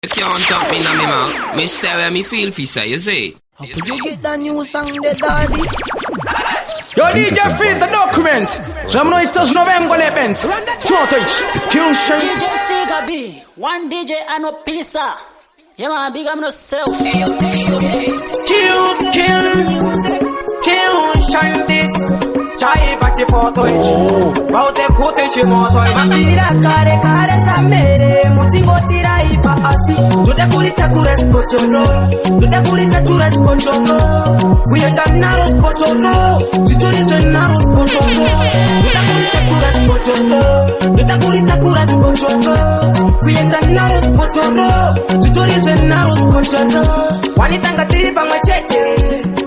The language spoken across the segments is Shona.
You can't talk me na me mouth. Me say where me feel fi say, you see. How could you get that new song there, daddy? Yo, DJ Freeze the document. J'aime no it touch no bang on event. Two touch. Kill shine. DJ Sega B. One DJ and no pizza. Yeah man, big up myself. Kill shine this. Chai bati potoi. Baute kote chi motoi. Matira kare samere. Mutingo tira ipa asi. Tude kulita kurespotono. Tude kulita kurespotono. We are done now spotono. Situation now spotono. Tude kulita kurespotono. Tude kulita kurespotono. We are done now spotono. Situation now spotono. Wanitanga tiba machete.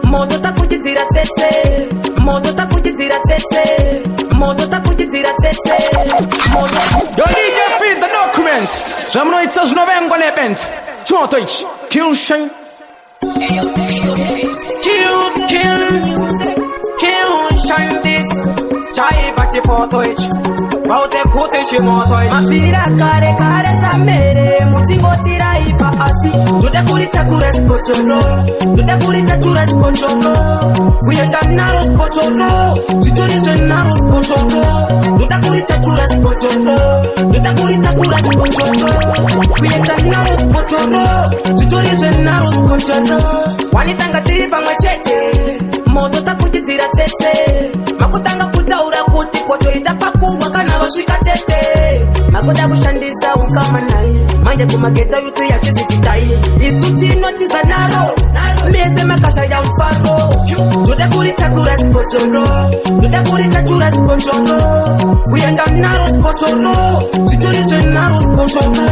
Moto takujitira tese. Moto takujitira tese. Moto takujitira tese. Yo, DJ Freeze the document. J'aime no it touch no bang on event. Two touch. Kill shine. Kill shine this. Chai bati potoi. Baute kote chi motoi. Matira kare samere. Mutingo tira ipa asi. Tude kulita kurespotono. Tude kulita kurespotono. We are done now spotono. Situation now spotono. Tude kulita kurespotono. Tude kulita kurespotono. We are done now spotono. Situation now spotono. Wanitanga tiba machete. Moto takujitira tese. Makutanga kutaura kuti koto itapakuwa kana vashika tete. Makoda kushandisa ukama naye. Manje kumageta yutu ya kizikitai. Isuti noti za naro. Miese makasha ya mparo. Tude kulita kurespotono. Tude kulita kurespotono. We are done now spotono. Situation now spotono.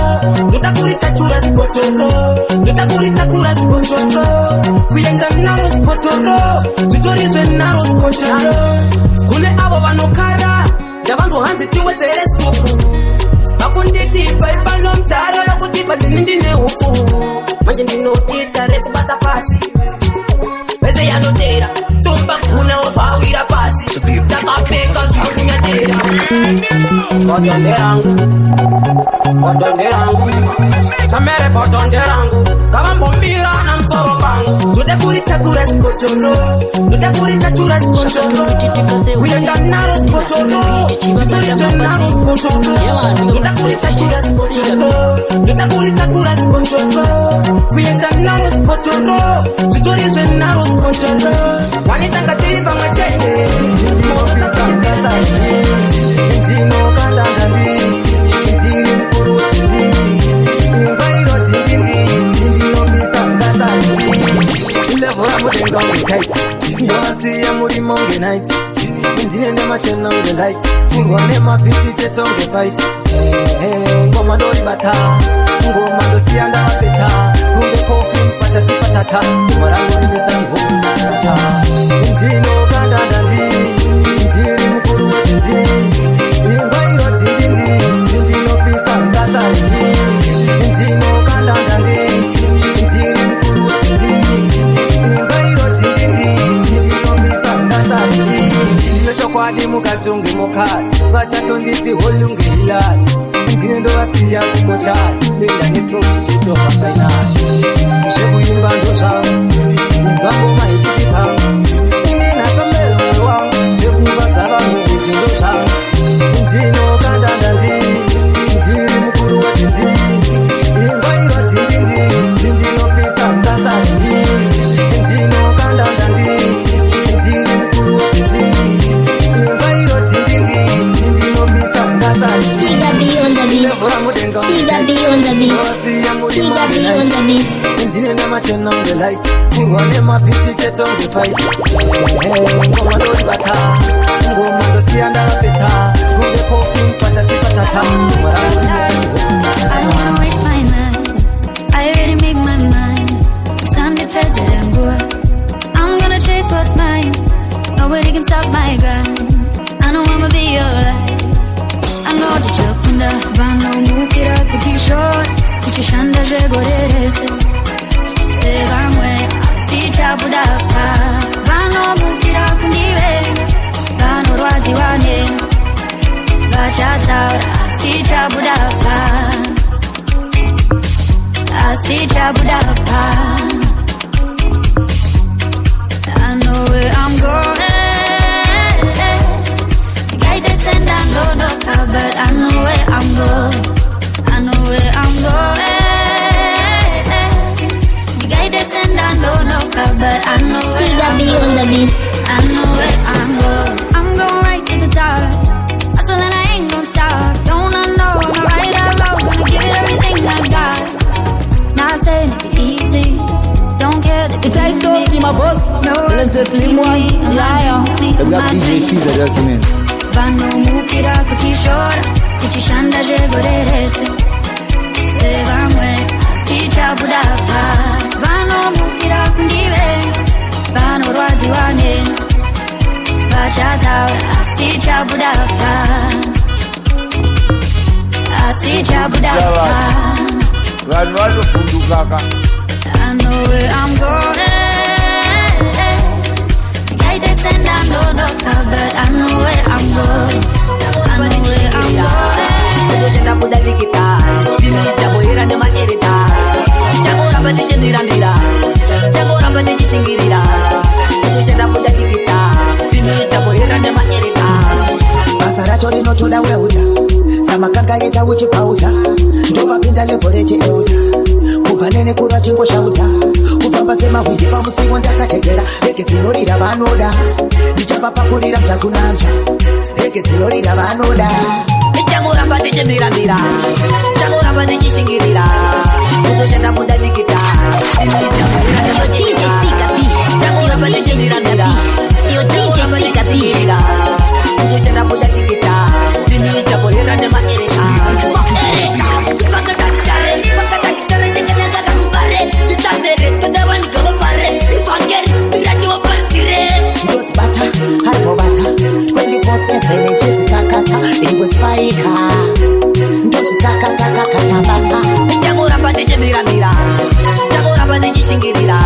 Tude kulita kurespotono. Tude kulita kurespotono. We are done now spotono. Situation now spotono. Kune abo vanokara. Jabango hanzi tiwezere supu. Bakunditi baiba no mtaro. Nakutipa zinindine upu. Manje ndino itare kubata pasi. Weze ya notera. Tumba kuna wapawira pasi. Takapeka zunya tera. Podonderangu Samere podonderangu Kama mbira na mtoro bangu Tude kulita kurespotono. Tude kulita kurespotono. We are done now spotono. Situation now spotono. Tude kulita kurespotono. Tude kulita kurespotono. We are done now spotono. Situation now spotono. Wanitanga tiba machete. Moto takujitira Tino kanda kandi. Tini mkuru ndi. Invairo tindi no pisa ngata ndi. Levora mudenga mwikaiti. Yoasi ya muri monge night. Ndine ndema chena mge light. Ngone mapiti chetonge fight. Ngoma dori bata. Ngoma dosi anda wapeta. Kunge kofi mpatati patata. Umarango nimezaki hoku patata. Ndino kanda kandi. Ndiri mkuru ndi. Invairo tindi no pisa ngata ndi. Ndino kanda kandi. Ndiri mkuru ndi. Invairo tindi no pisa ngata ndi. Chokwadi mukatungi mukari. Vachatonditi holungi hilari. Ndine ndo vasiya kumochari. Nenda netrofi chitoka fainali. Shekuimba ndo changu. Nzambo maichiti pangu. Nina samelo mwe wangu. Shekuva zavangu uchindo changu. Ndino kandanda ndi. Ndiri mkuru wa tindi. Invairo tindi no pisa ngata ndi. Ndino kandanda ndi. Ndiri mkuru wa tindi. Invairo tindi no pisa ngata ndi. Siga B on the beat. Siga B on the beat. Siga B on the beat. Ndine ndema chena mge light. Ngone mapiti chetonge fight. Ngoma dori bata. Ngoma dosi anda wapeta. Kunge kofi mpatati patata. Umarangu nimezaki hoku patata. I don't waste my mind. I already make my mind. I'm dependent, boy. I'm gonna chase what's mine. Nobody can stop my grind. I know I'ma be alright. I know that you're kunda. Vano mukira kutishore. Kuchishanda jegorerese. Se vamwe. Si chabudaka. Vano mukira kundiwe. Vano rwazi wane. Vachasaura. Si chabudaka. Tiga B on the beat. I know where I'm going. I'm going right to the top. Hustle and I ain't gon' stop. Don't I know I'm a right that road. Gonna give it everything I got. Not saying it be easy. Don't care that It is so to my boss. Tell them say slim one. Yeah. They got DJ Fee the document. Vanno mukira kutishora. Sichishanda jegorerese. Se vamwe. Sichapudapa. Vanno mukira kundive. Vanno rwazi wane. Vachataura. Sichapudapa. Sichapudapa. Vanhu vanofundukaka. I know where I'm going. I descend and don't know, but I know where I'm going. I know where I'm going. Senda muda dikita, dini jago hira de maerita. Jago ramba de jendirandira, jago ramba de jisingirira. Senda muda dikita, dini jago hira de maerita. Basara chori no choda weuta. Samakanga yeta uchi pauta. Ndoba pinda leporeche euta. Kubanene kurwa chingo shauta. Kufamba sema huji pa musigo ndakachegera. Eke zinorira vanoda. Ndichapa pakurira mtakunanja. Eke zinorira vanoda. Jago ramba de jendirandira, jago ramba de jisingirira. Senda muda dikita, dini jago hira de maerita. Jago ramba de jendirandira, jago ramba de jisingirira. Senda muda dikita, dini jago hira de maerita. Ndosi bata, haribo bata 24/7 nchezi kakata. Iwe spika Ndosi kakata kakata bata. Jago ramba de jendirandira, jago ramba de jisingirira.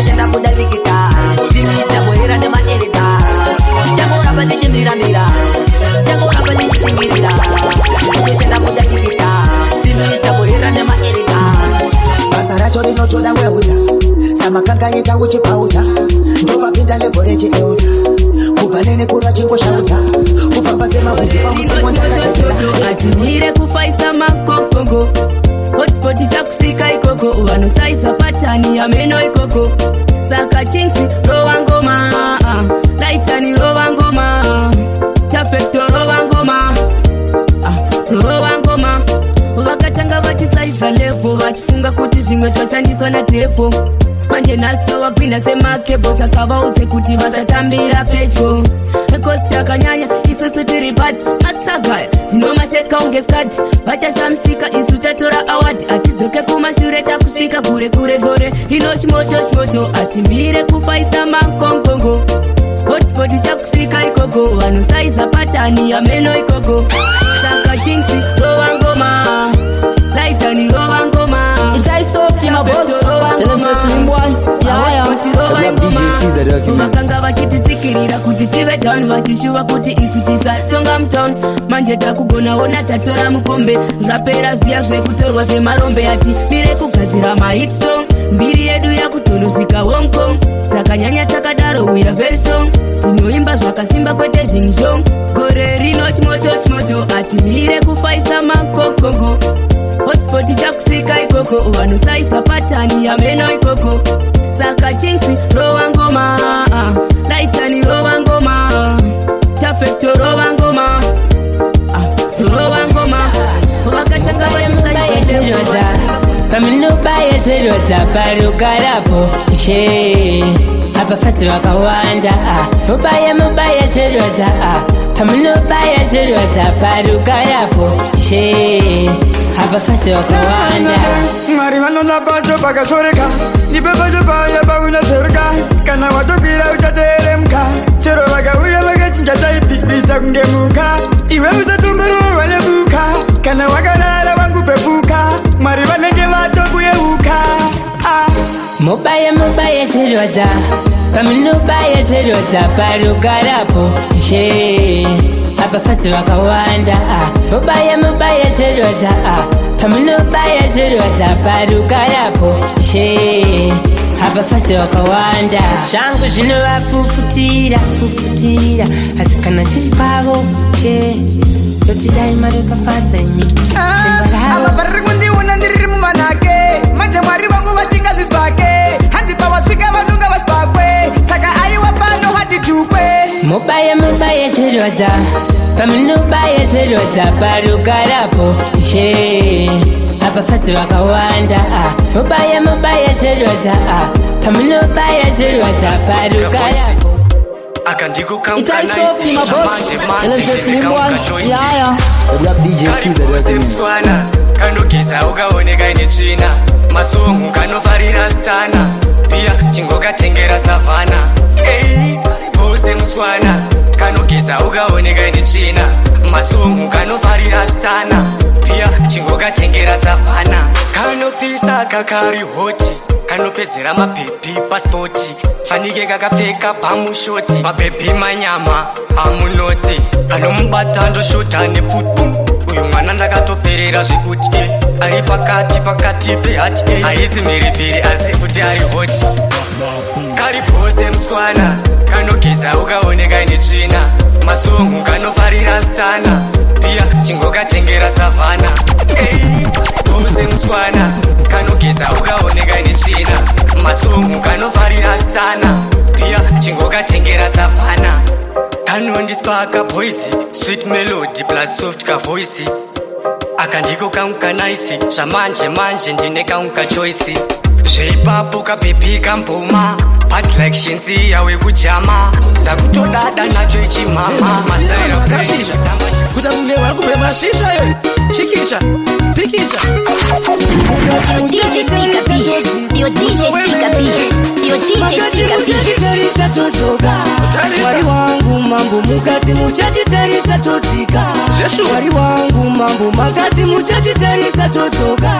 Senda muda dikita, dini jago hira de maerita. Jago ramba de jendirandira, jago ramba de jisingirira. Senda muda dikita, dini jago hira de maerita. Basara chori no choda weuta. Samakanga yeta uchi pauta. Ndoba pinda leporeche euta. Kubanene kurwa chingo shauta. Kufamba sema huji pa musigo ndakachegera. Atimire kufaisa makokongo. Hotspot chakusika ikoko. Wanosaisa patani ya meno ikoko. Saka chinksi rowa ngoma. Laitani rowa ngoma. Tafekto rowa ngoma. Rowa ngoma. Vakatanga vachisaisa lepo. Vachifunga kuti zvimwe twashandiswa na tepo. Manje nasito wapinda semakebo. Saka vaudze kuti vasatambira pedyo. Ekosti akanyanya isusu tiri pati. Matsagaya tinomasheka unge skati. Vachashamsika isu tatora awadi. Atidzoke kumashure takusvika kure kure gore. Ino chimoto atimire kufaisa makongongo. Hotspot chakusvika ikoko. Vanosaisa patani ya meno ikoko. Saka chinksi rowa ngoma. Laitani rowa ngoma. It is soft in my boss. Tell them say slim boy. Yeah. DJ Fee the document. Makanga vachititsikirira kuti tive down. Vachishuva kuti isu tisatonga mtown. Manje takugona ona tatora mukombe. Zvapera zviya zvekutorwa semarombe. Ati mire kugadzira mahit song. Mbiri yedu yakutonosvika Hong Kong. Takanyanya takadaro we are very strong. Tinoimba zvakasimba kwete zhinzhong. Gore rino chimoto. Ati mire kufaisa makokongo. Hotspot chakusvika ikoko. Vanosaisa patani ya meno ikoko. Saka chinksi rowa ngoma. Laitani rowa ngoma. Tafekto rowa ngoma. Rowa ngoma. Vakatanga vachisaisa lepo. Pamunobaye zverodza parugarapo she abafati vakawanda mubaye zverodza pamunobaye zverodza parugarapo she abafati vakawanda Mwari vanona pacho pakashoreka nipe pacho paya paunashoreka kana watopira uchateremka chero vakauya vakachinja taipipita kungemuka iwe usatumburuwa nebuka kana wakarara wangu pepuka Mwari vanenge vatokuyeuka mubaye zverodza pamunobaye zverodza parugarapo she abafati vakawanda mubaye zverodza pamunobaye zverodza parugarapo she abafati vakawanda zvangu zvinovapfupfutira asi kana chiri pavo che yotidai mari papfadza imi apa pariri kundiona ndiriri mumanhake manje Mwari vangu vatinga zvisvake handi pavasvika vanonga vasipakwe seroza Paminuba ya seroza Parugarapo She Abafasi wakawanda Muba ya seroza Paminuba ya seroza Parugarapo Akandiko kamka nice yeah. Rap DJ Fizz kanokeza ukaoneka ine tsvina masongo kanofarira stana pia chingoka tengera savana pose mutswana kanokeza ukaoneka ine tsvina masongo kanofarira stana pia chingoka tengera savana kanopisa kakari hoti kanopedzera mapepi pasipoti fanike kakapfeka pamushoti mapepi manyama amunoti anomubata ndoshota nepfutu uyu mwana ndakatoperera zvekuti ari pakati pehati haisi mhiripiri asi kuti ari hoti kari pose mutswana kanogeza ukaoneka netsvina masongo kanofarira stana pia chingokatengera savana pose mutswana kanogeza ukaoneka netsvina masongo kanofarira stana pia chingokatengera savana kanondispaka voice sweet melody plus soft ka voice akandiko kaunka nice zvamanje ndine kaunka choice zveipapo kapepi kamboma but like shenzi yawe kujama ndakutodada nacho ichimama masaira kuta kule wali kubeba shisha yo chikicha pikicha Yo DJ Sika Wari wangu mambo mukati muchachiterisa totika Wari wangu mambo makati muchachiterisa totoka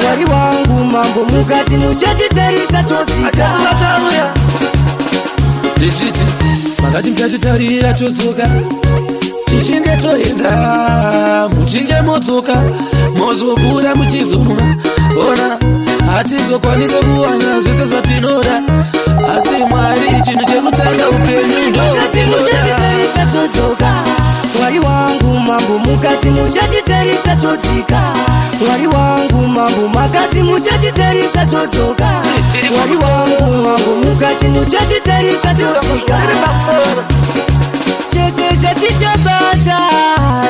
Wari wangu mambo mukati muchachiterisa totika Dijiti makati muchachitarira totoka Chichinge toenda muchinge motoka mozopura muchizonwa ona hatizokwanisa kuwana zvese zvatinoda asi Mwari chinhu chekutanga upenyu ndochinoda totoka Wari wangu mambo mukati muchachiterisa totika Wari wangu mambo makati muchachiterisa totoka Wari wangu mambo mukati muchachiterisa totika chese chatichobata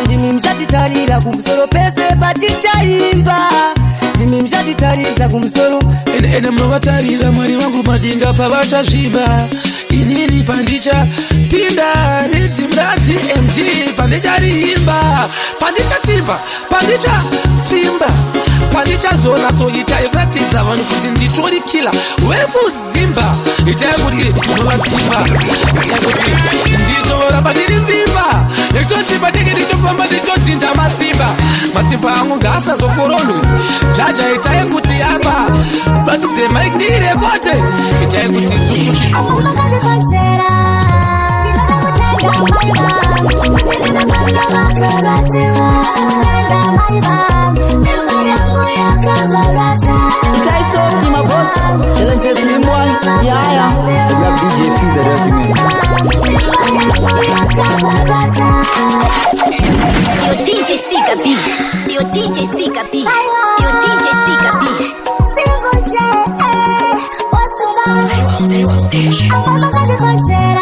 ndimi mchatitarira kumusoro pese patichaimba ndimi mchatitarisa kumusoro ene munovatarira Mwari wangu madinga pavachazviba inini pandicha pinda ridzimra DMD pandichariimba pandichatimba pandichatsimba pandichazona tsoita ikuratidza vanhu kuti nditori kila wemuzimba itai kuti munovatsimba itai kuti ndizoramba ndiri mvimba nekutoti patenge nditofamba nditodzinda matsimba angu ngaasazoforonwe jaja itai kuti apa ratidze mike ndiirekote itai kuti zusuti Itai soft my boss LMC Slim One yeah Rap DJ Fizz the Yo DJ Sika B Yo DJ Sika B Yo DJ Sika B Single J what's your name I'm gonna get my shit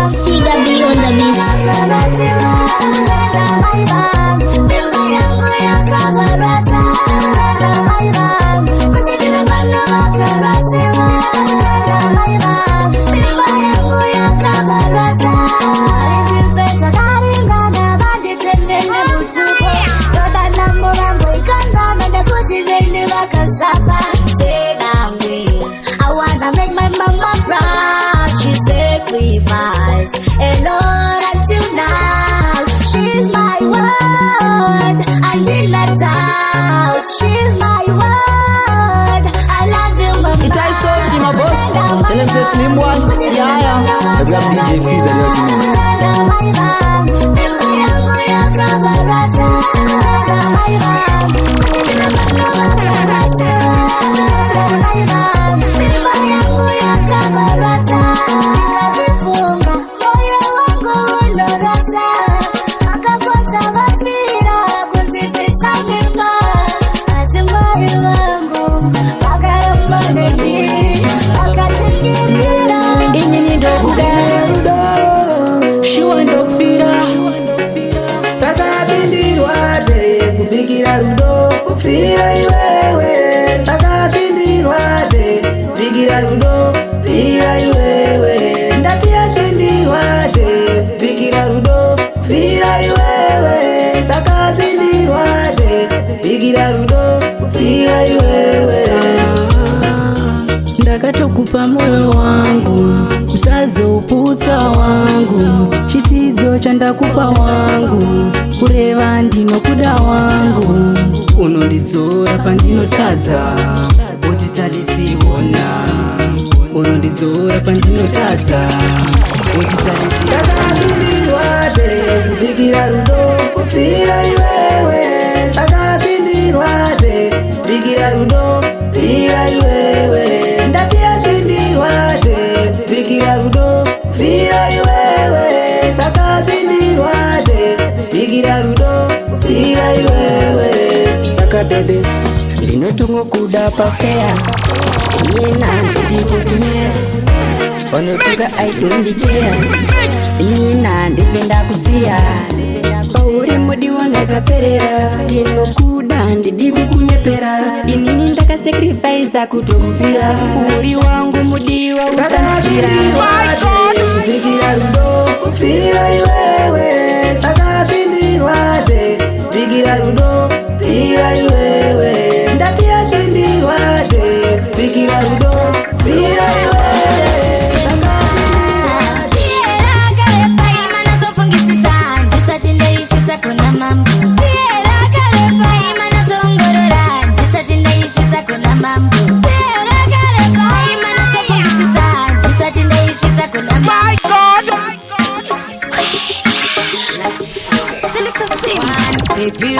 Siga B on the beat. I wanna make my mama proud. She sacrificed a lot until now. ndakatokupa moyo wangu, usazoputsa wangu, chidzidzo chandakupa wangu, kureva ndinokuda wangu, unondidzora pandinotadza, wotitalisiona, unondidzora pandinotadza, wotitalisiona. Kupigira rudo kufira iwewe, sakashindirwate kupigira rudo fira iwewe, ndatiyashindirwate kupigira rudo fira iwewe, sakashindirwate kupigira rudo fira iwewe. Saka bebe ndinotungo kuda pafea nina ndikutumia onotuka aikundikea nina ndipenda kusiya pauri mudi wangakaperera ndinokuda ndidi kukunyepera inini ndakasacrifice kutokufira uri wangu mudi wausanchira kupigira rudo kufira iwewe, sakashindirwate kupigira rudo fira iwewe, ndatiyashindirwate kupigira rudo fira iwewe. My God! Baby,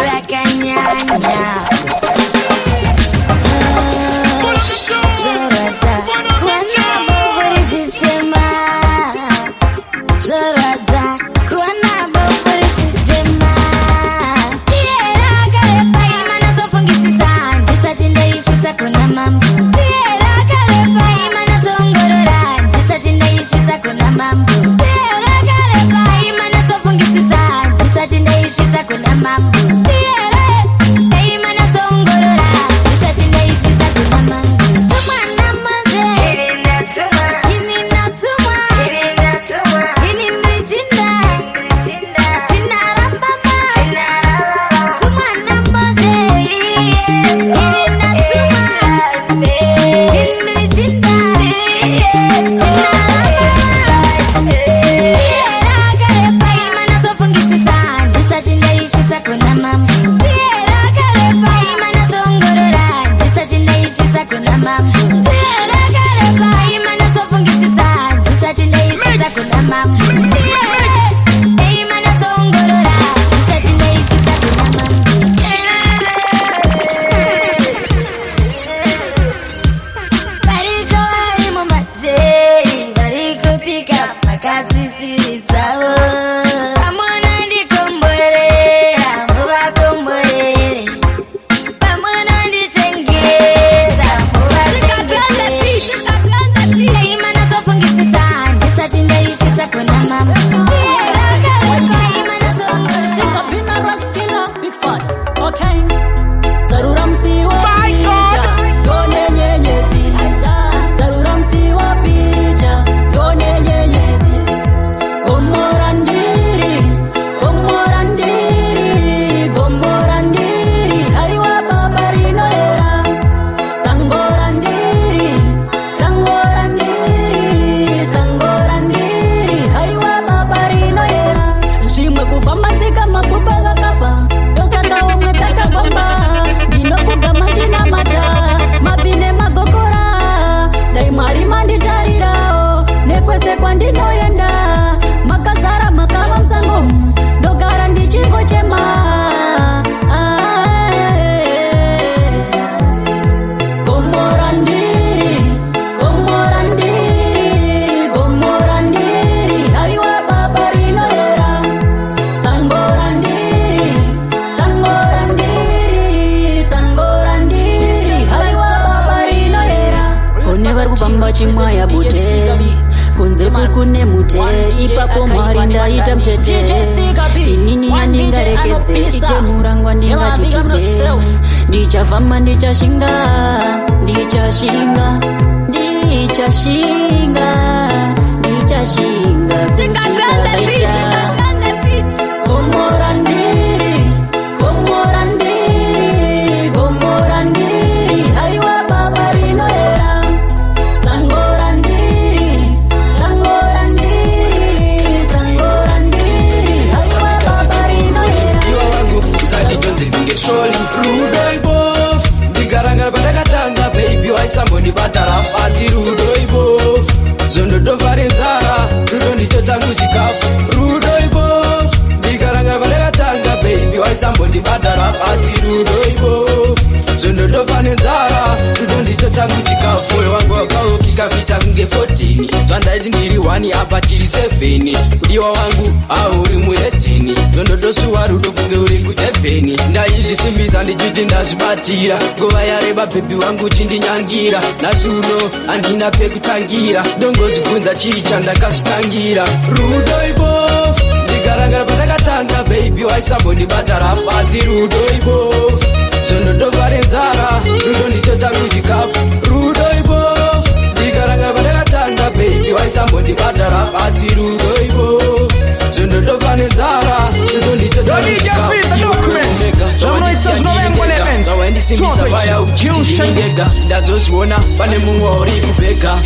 chimwaya bute kunze kune mute ipapo mwari ndaita mtete inini yandingarekedze ite murangwa ndingati tute ndichavhama ndichashinga ndichashinga ndichashinga ndichashinga 27 udiwa wangu au uri mureteni ndondotosuwa rudo kunge uri kutepeni ndaizvisimbiza ndichiti ndazvibatira nguva yareba bhebhi wangu chindinyangira nasi uno handina pekutangira ndongozvibvunza chii chandakazvitangira rudo ibofu ndigarangara pandakatanga bhebhi waisambondibata rafasi rudo ibofu zvondotovare nzara rudo ndicho changu chikafu rudo ibofu ndigarangara pandakatanga bhebhi waisambondibata rafasi rudo ibofu zvondotovare nzara rudo ndicho changu chikafu ndisimbisa paya uchindega ndazozviona pane mumwe uri kubhega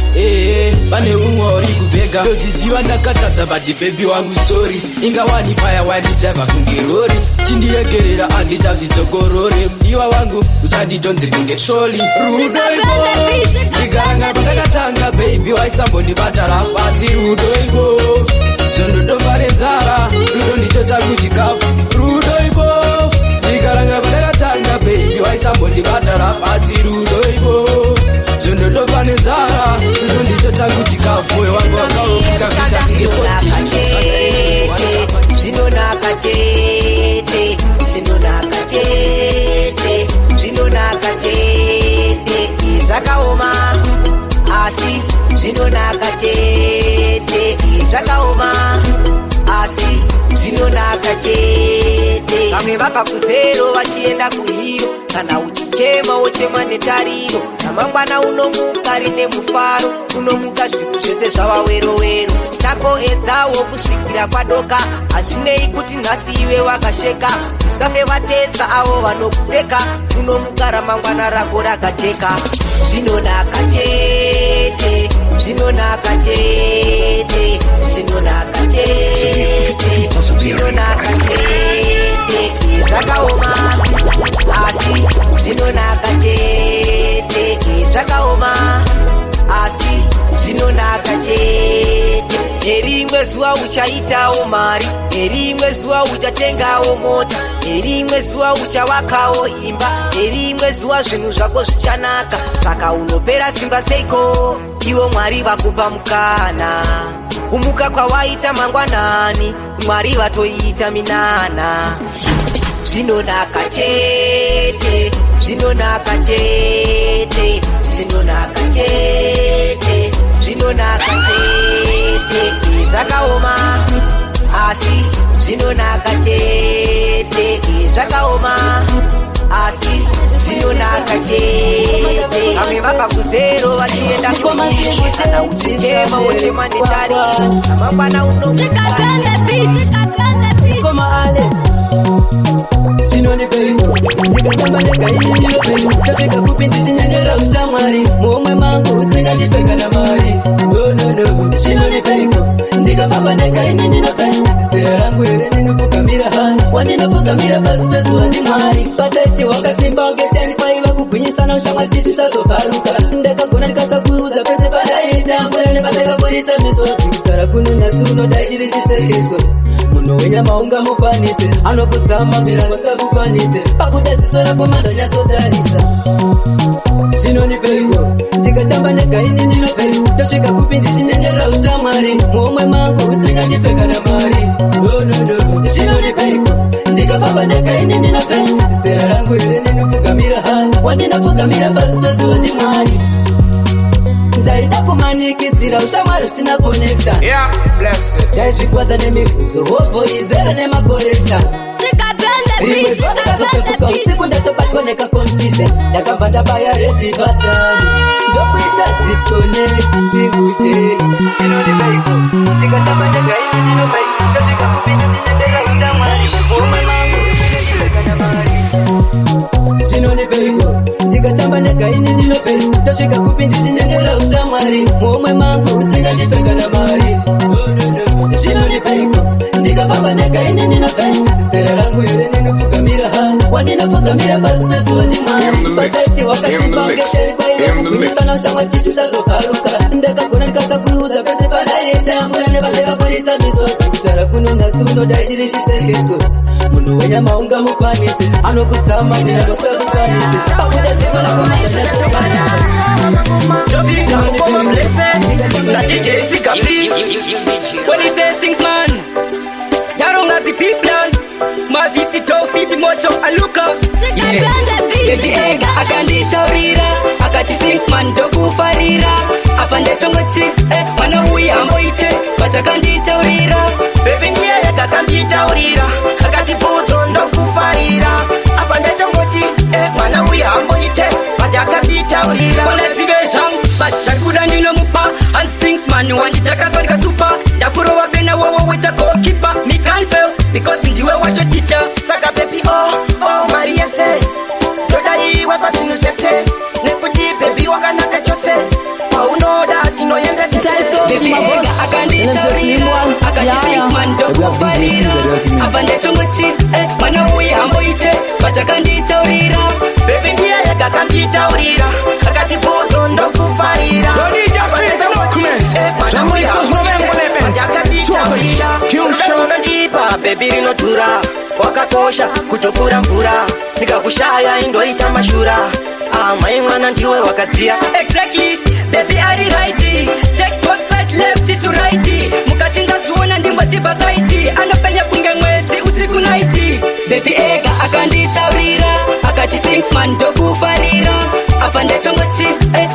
pane mumwe uri kubhega ndozviziva ndakatadza bati bhebhi wangu sori ingawani paya wandijavha kunge rori chindiregerera andichavzidzokorore mudiwa wangu uchanditonze kunge troli rudo ibo ndigaranga pandakatanga bhebhi waisambondibata rafasi rudo ibo zvondotovare nzara rudo ndicho changu chikafu rudo ibo ndigaranga pandakatanga bhebhi waisambondibata rafasi rudo ibo zvondotofane nzara rudo ndicho changu chikafu moyo wangu wakaofuka kuita zvinonaka chete zvinonaka chete zvinonaka chete zvakaoma asi zvinonaka chete zvakaoma asi zvinonaka chete vamwe vabva kuzero vachienda kuhiro kana uchichema wochema netariro ramangwana unomuka rine mufaro unomuka zvinhu zvese zvavawerowero chakoedzawo kusvikira kwadoka hazvinei kuti nhasi iwe wakasheka usafe vatedza avo vanokuseka unomuka ramangwana rako rakajeka zvinonaka chete zvinonaka chete zvinonaka chete zvinonaka chete zvakaoma asi zvinonaka chete zvakaoma asi zvinonaka chete nerimwe zuva uchaitawo mari nerimwe zuva uchatengawo mota nerimwe zuva uchavakawo imba nerimwe zuva zvinhu zvako zvichanaka saka unopera simba seiko ivo mwari vakupa mukana kumuka kwawaita mangwanani mwari vatoiita minana zvinonaka chete zvinonaka chete zvinonaka chete zvinonaka chete zvakaoma asi zvinonaka chete zvakaoma asi zvinonaka chete vamwe vabva kuzero vachienda kana uchichema wochema netari amangwana zvinonipeipo ndikatamba negainindinopei tosvika kupi ndichinyengerera ushamwari muomwe mangu usingandipeka namari nonono zvinonipeipo ndikafamba negainindinopei zera rangu here ndinopfugamira hani wandinopfugamira pasi pezuva ndimwari pataiti wakasimba ngechani kwaiva kugwinyisana ushamwari titisazobharuka ndakagona ndikasakuudza pese padaita mbura nepandakaburitsa misodzi kutara kuno nhasi unodai chiri chisekeso munhu wenyama ungamukwanise anokuzama mira wasakukwanise pakuda ziso rako mandonyasotarisa zvinonipeiko ndikatamba negaini ndinopei tosvika kupi ndichinyengerera ushamwari muomwe mangu usingandipeka namari nonono zvinonipeiko ndikafamba negaini ndinopei zera rangu here ndinopfugamira hani wandinopfugamira pasi pezuva ndimwari ndaida kumanikidzira ushamwari usina connection ndaizvikwadza nemibvudzo hobho izere nemakorection rimwe zuva ndakazopepuka usiku ndatobatwa nekaconfusion ndakabva ndabaya retibatani ndokuita disconnect singuje zvinonipeiko ndikatamba negaini ndinopei ndosvika kupinda ndinendera ushamwari muomwe mangu ndinendipeka namari zvinonipeiko ndikatamba negaini ndinopei ndosvika kupi ndichinyengerera ushamwari muomwe mangu usingandipeka namari zvinonipeiko ndikafamba negaini ndinopei zera rangu here ndinopfugamira hani wandinopfugamira pasi pezuva ndimwari pataiti wakasimba ngesheri kwaiva kugwinyisana ushamwari titisazobharuka ndakagona ndikasakuudza pese padaita mbura nepandakaburitsa misodzi kutara kuno nhasi unodai chiri chisekeso munhu wenyama unga mukwanisi anokusama ndira kukakukwanisi pakuda zisona Smart visito fipi mocho aluka akanditaurira akati Singsman ndokufarira apa ndechongoti mwana uyu amboite patakanditaurira Baby ndiye akanditaurira akati Bhuto ndokufarira apa ndechongoti mwana uyu amboite patakanditaurira wanazive zvangu vachakuda ndinomupa and Singsman wanditakafarika supa ndakurova bena wawa weta goalkeeper me can't fail because ndiwe wacho teacher saka baby oh Maria say ndodaiwe pasinusetse nekuti baby wakanaka chose paunoda tinoenda akanditaurira akati Singsman ndokufarira apa ndechongoti mwana uyu amboite patakanditaurira baby ndiye akanditaurira akati Bhuto ndokufarira ndakanditaurira baby rinodhura wakakosha kutopfuura mvura ndikakushaya indoita mashura mai mwana ndiwe wakadziya exactly baby ari right check both side left to right mukati ngaziona ndimboti basaiti anopenya kunge mwedzi usiku night baby ega akanditaurira akati Singsman ndokufarira apa ndechongoti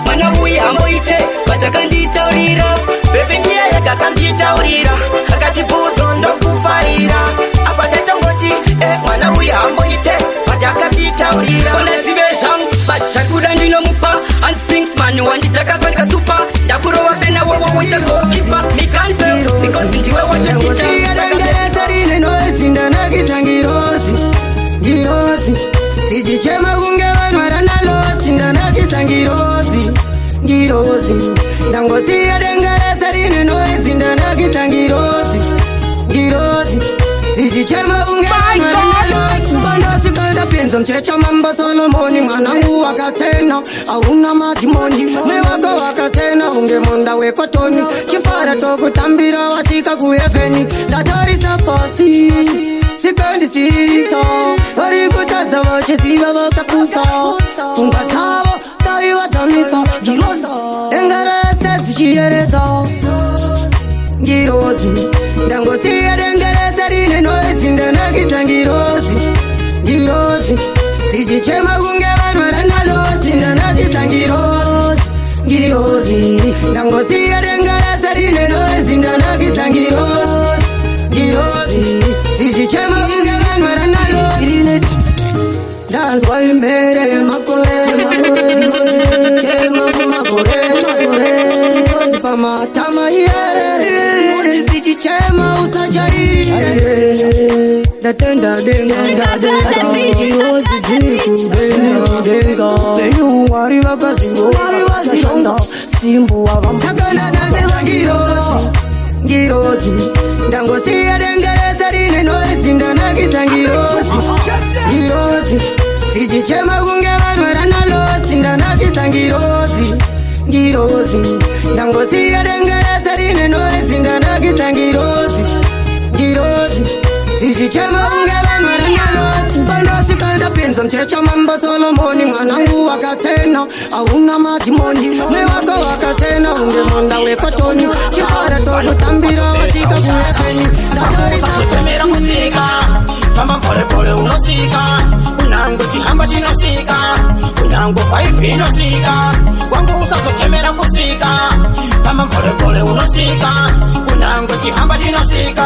mwana uyu amboite patakanditaurira baby ndiye akanditaurira akati Bhuto ndokufarira apa ndechongoti mwana uyu amboite patakanditaurira wanazive zvangu vachakuda ndinomupa and Singsman wanditakafarika supa ndakurova pena wawawaita goalkeeper me can't fail because ndiwe wacho teacher tijichema kunge vanhu varanalosi ndanakita ngirozi ndangosiya dengeresa rine noizi ndanakita ngirozi tijichema kunge vanhu varanalosi pandosvika ndapinza mchecha mamba Solomoni mwanangu wakatena hauna madhimoni mewako wakatena unge monda wekotoni chifara tokutambira wasvika kuhevheni ndatorisa pasi sikandisirisa varikutaza vachiziva vakapusa pfungwa dzavo daivadzamisa ngirozi dengerese dzichiyeredza ngirozi ndangosiya dengerese rine noizi ndanakidza ngirozi dzichichema kunge vanhu varanalosi ndanakidza ngirozi ndangosiya dengerese rine noizi ndanakidza ngirozi dzichichema kunge vanhu varanalosi ndanzwa imhere makore chema kumakore pamatama iyerere dzichichema usajaire ndatenda denga venyu wari vakazingashonda simbu wavamsakanadandeza ngirozi ndangosiya dengeresa rine noizi ndanakidza ngirozi dzichichema kunge vanhu varanalosi ndanakidza ngirozi ndangosiya dengeresa rine noizi ndanakidza ngirozi dzichichema kunge vanhu varanalosi pandosvika ndapinza mchecha mamba Solomoni mwanangu wakatena hauna madhimoni mewako wakatena unge monda wekotoni chifara tokutambira wasvika kuhevheni ndatorisa kusvika famba polepole unosvika kunyange chihamba chinosvika kunyange 5 inosvika wangu usazotemera kusvika famba polepole unosvika kunyange chihamba chinosvika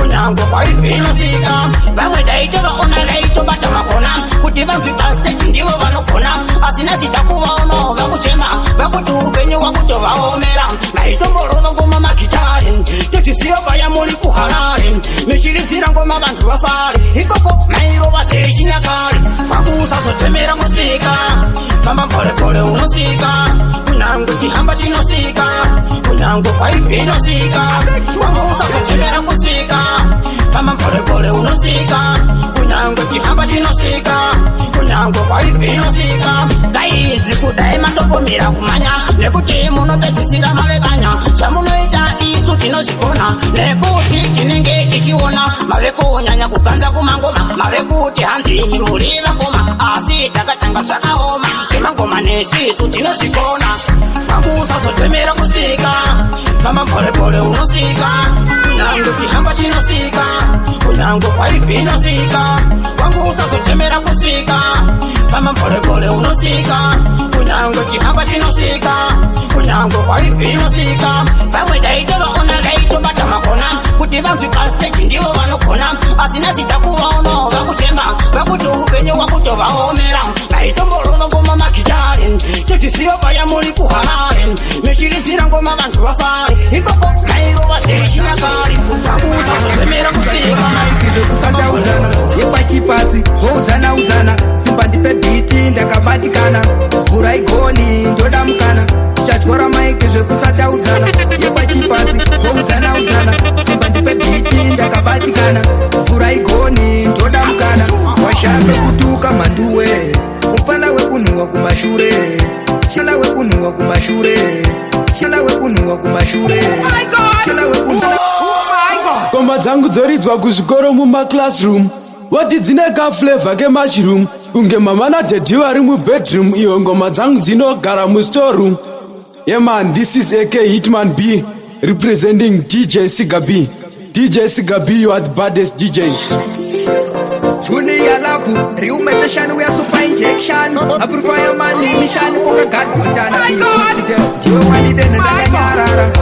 kunyange 5 inosvika vamwe daito vaona vaito bata vakona kuti vanzwi pasteji ndivo vanogona asina zita kuvaono vakuchema vakuti upenyu wakutovaomera maitomborova ngoma magitari tochisiyo vaya muri kuharare michiridzira ngoma vantu vafare ikoko mairova sechinyakare vakusazotemera kusvika famba polepole unosvika kunyange chihamba chinosvika kunyange 5 inosvika vakusazotemera kusvika famba polepole unosvika kunyange chihamba chinosvika kunyange 5 inosvika daizi kudai matopomira kumanya nekuti munopedzisira mavekanya chamunoita isi isu tinozvikona nekuti chinenge chichiona mave kunyanya kuganza kumangoma mave kuti hanzini muri vangoma asi takatanga zvakaoma semangoma nesisu tinozvikona vakusazotemera kusika kama polepole unosika kunyange chihamba chinosika kunyange waifi inosika vakusazotemera kusika kama polepole unosika kunyange chihamba chinosika kunyange waifi inosika pamwe daitovaona daitobata makona kuti vanzwi pasteji ndivo vanokona asina zita kuvaono vakutemba vakuti upenyu wakutovaomera naitombolova ngoma magitari techisiyo paya muri kuharare mechiridzira ngoma vantu vafare ikoko nairova zveichinakari vakusazotemera kusika zvekusataudzana yepachipasi woudzana simba ndipe bhiti ndakabatikana mvura igoni ndoda mukana tichatyora maiki zvekusataudzana yepachipasi woudzana simba ndipe bhiti ndakabatikana mvura igoni ndoda mukana washambe kutuka manduwe mufana wekunhungwa kumashure shana wekunhungwa kumashure shana wekunhungwa kumashure shana wekunhungwa ngoma dzangu dzoridzwa kuzvikoro mumaclassroom wati dzine kaflavor kemushroom kunge mama nadhedhi vari mubedroom iyo ngoma dzangu dzinogara mustoreroom. Yeah man, this is AK Hitman B representing DJ Siga B. DJ Siga B, you are the baddest DJ. Dunia lafu, riumeteshan we are super injection. Approve your money, mission poka god mutana. Hospital, jiwe wani dene dana nyarara.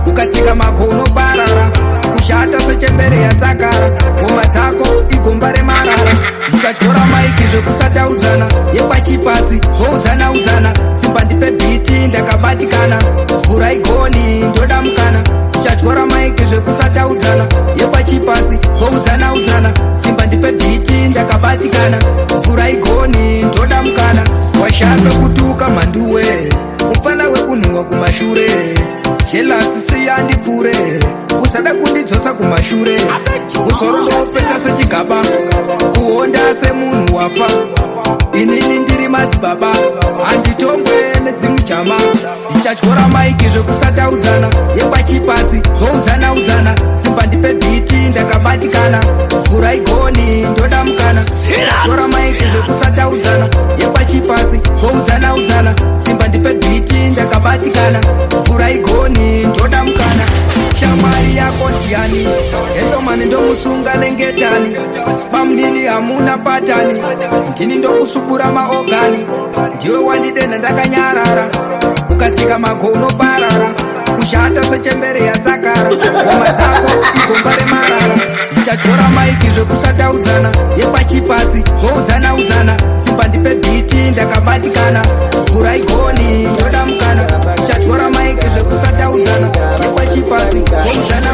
Ukatika makono barara. Ushata sechembere ya sakara. Ngoma zako igumbare marara. Zichachkora maiki zvekusataudzana. Yepachipasi, woudzana simba ndipe bhiti ndakabatikana. Mvura igoni ndoda mukana. Zichachkora maiki zvekusataudzana. Yepachipasi, woudzana simba ndipe bhiti ndakabatikana. Mvura igoni ndoda mukana. Washambe kutuka manduwe mufana wekunhungwa kumashure jelasi siyandipfure usada kundidzosa kumashure usorondopeta sechigaba kuhonda semunhu wafa inini ndiri madzibaba handitongwe nezimujama ndichatyora maiki zvekusataudzana yepachipasi woudzana simba ndipe bhiti ndakabatikana mvura igoni ndoda mukana ndichatyora maiki zvekusataudzana yepachipasi woudzana simba ndipe bhiti ndakabatikana mvura igoni ndoda mukana shamwari yako ndiani hezomani ndomusunga nengetani bamunini hamuna patani ndini ndokusukura maogani ndiwe wandidena ndakanyarara ukatsika magono parara kushata sechembere yasakara ngoma dzako igomba remarara ndichatyora maiki zvekusataudzana yepachipasi woudzana simba ndipe bhiti ndakabatikana mvura igoni ndoda mukana ndichatyora maiki zvekusataudzana yepachipasi woudzana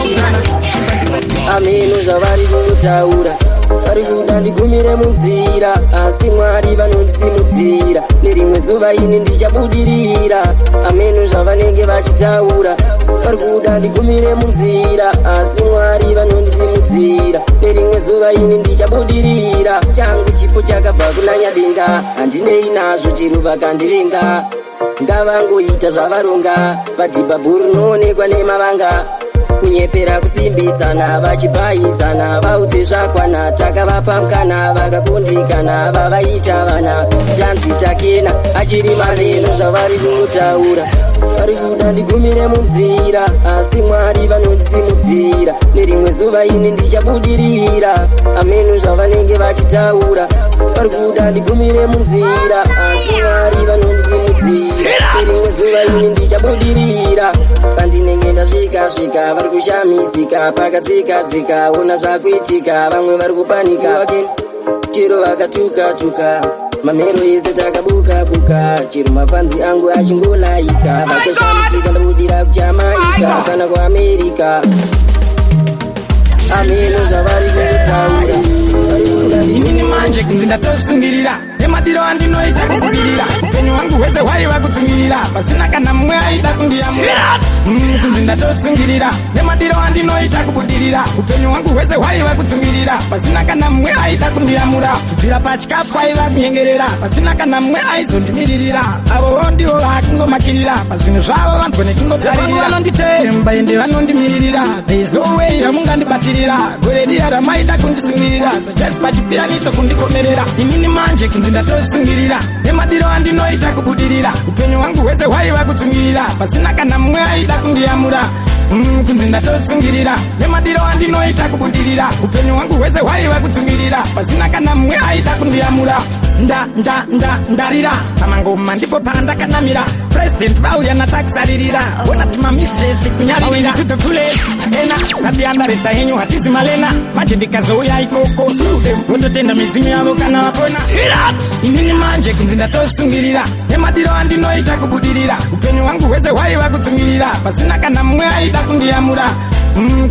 ameno zvavari kutaura vari kuda ndigumire munzira asi mwari vanondisimudzira nerimwe zuva ini ndichabudirira ameno zvavanenge vachitaura vari kuda ndigumire munzira asi mwari vanondisimudzira nerimwe zuva ini ndichabudirira changu chipo chakabva kunanyadenga handinei nazvo chero vakandirenga ngavangoita zvavaronga vadhibhabhuru noonekwa nemavanga kunyepera kusimbisana vachibhayisana vaudze zvakwana takavapa mukana vakakundikana vavaita vana tanzi takena achiri maveno zvavari kutaura vari kuda ndigumire munzira asi mwari vanondisimudzira nerimwe zuva ini ndichabudirira ameno zvavanenge vachitaura vari kuda ndigumire munzira asi mwari vanondisimudzira nerimwe zuva ini ndichabudirira pandinenge ndasvika vari kushamisika pakadzika ona zvakuitika vamwe vari kupanika chero vakatuka mamero ese takabuka chero mapanzi angu achingolaika vakashamisika ndabudira kuJamaika kana kuAmerika ameno zvavari kutaura inini manje kunzi ndatosungirira nemadiro andinoita kubudirira upenyu wangu hwese hwaiva kutsungirira pasina kana mumwe aida kundiyamura kunzi ndatosungirira nemadiro andinoita kubudirira upenyu wangu hwese hwaiva kutsungirira pasina kana mumwe aida kundiyamura kubvira pachikafu aiva kunyengerera pasina kana mumwe aizondimiririra avowo ndivo vakungomakirira pazvinhu zvavo vanzwa nekungotaririra vanonditemba ende vanondimiririra there is no way yamungandibatirira gore riya ramaida kundisungirira sajasi pachipiraniso kundikomerera inini manje kunzi ndatosungirira nemadiro andinoita kubudirira upenyu wangu hwese hwaiva kutsungirira pasina kana mumwe aida kundiyamura kunzi ndatosungirira nemadiro andinoita kubudirira upenyu wangu hwese hwaiva kutsungirira pasina kana mumwe aida kundiyamura ndarira pamangoma ndipo pandakanamira president vauya natakusaririra ona timamistresi kunyaririra ena satiandareta henyu hatizi malena manje ndikazouya ikoko sude kundotenda mizimu yavo kana vapona inini manje kunzi ndatosungirira nemadiro andinoita kubudirira upenyu wangu hwese hwaiva kutsungirira pasina kana mumwe aida kundiyamura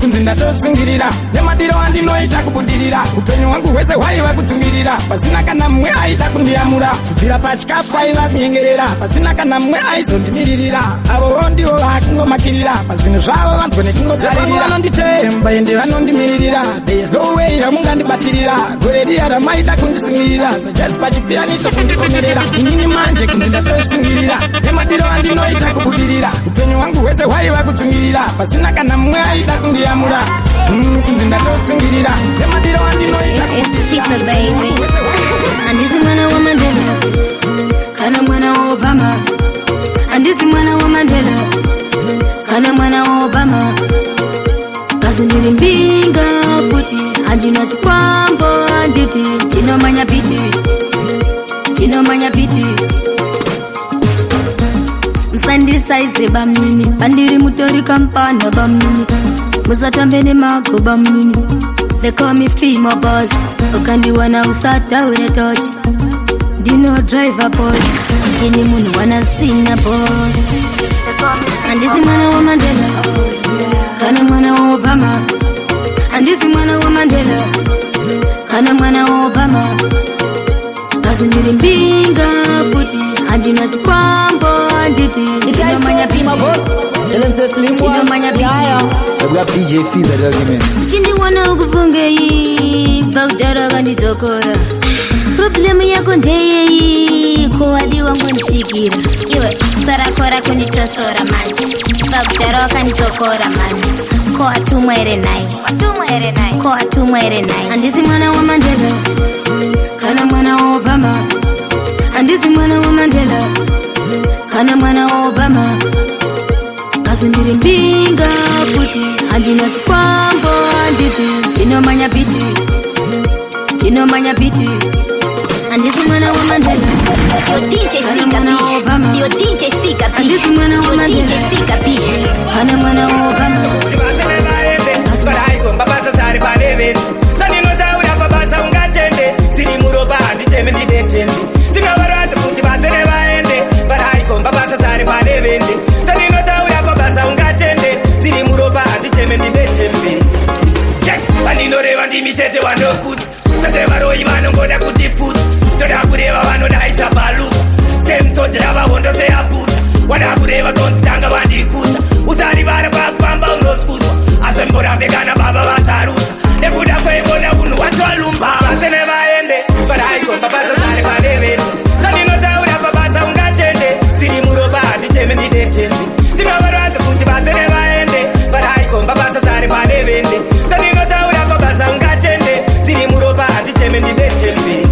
kunzi ndatosungirira nemadiro andinoita kubudirira upenyu wangu hwese hwaiva kutsungirira pasina kana mumwe aida kundiyamura kubvira pachikafu aiva kunyengerera pasina kana mumwe aizondimiririra avowo ndivo vakungomakirira pazvinhu zvavo vanzwa nekungotaririra vanonditemba ende vanondimiririra there is no way yamungandibatirira gore riya ramaida kundisungirira sajasi pachipiraniso kundikomerera inini manje kunzi ndatosungirira nemadiro andinoita kubudirira upenyu wangu hwese hwaiva kutsungirira pasina kana mumwe aida kundiyamura kunzi ndatosungirira nemadiro andinoita Andizi mwana wa Mandela kana mwana wa Obama Andizi mwana wa Mandela kana mwana wa Obama Kazi ndiri mbinga futi Anjina chikwambo anditi Chinomanya piti Msandi saize bamnini Pandiri mutori kampana bamnini Musatambeni mako bamnini They call me female boss Ukandi wana usata ule touch Dino driver boy Jini munu wana sina boss Andizi mwana wa Mandela Kana mwana wa Obama Andizi mwana wa Mandela Kana mwana wa Obama Kazi nili mbinga puti Anjina chikwambo anditi Chinomanya piti Chinomanya piti Chindi wana ukufunge hii Bagdara gani tokora Problemu yako ndeye hii Kuwadi wangu nishikira Iwe sarakora kunitoshora maji Bagdara gani tokora maji Ko atumwere nai Andizi mwana wa Mandela Kana mwana wa Obama Andizi mwana wa Mandela Kana mwana wa Obama Kazi ndiri mbinga puti Anjina chikwambo anditi Chinomanya piti Andizi mwana wa Mandela Yo DJ Sika B Yo DJ Sika B Andizi mwana wa Mandela DJ Sika B Kana mwana wa Obama Babasa sari baleveni Saninozaura babasa ungatende Siri muroba anditeme ndidetende Tinavaradza kuti vatene vaende Varaiko babasa sari baleveni Saninozaura babasa ungatende Siri muroba anditeme ndidetende Vandinoreva ndimi chete wandokuti Sate varoi vanongoda kuti puti Ndoda kureva vanodaita baluka Semsoje yavahondo seyaputa Wada kureva tonzitanga vandikuta Usari vara pakufamba unoskuswa Asemborambe kana baba vasarusa Nekuda kwengona unhu watolumba Vatene vaende Varaiko babasa sari baleveni Saninozaura babasa ungatende Siri muroba anditeme ndidetende Tinavaradza kuti vatene vaende Varaiko babasa sari baleveni Saninozaura babasa ungatende Siri muroba anditeme ndidetende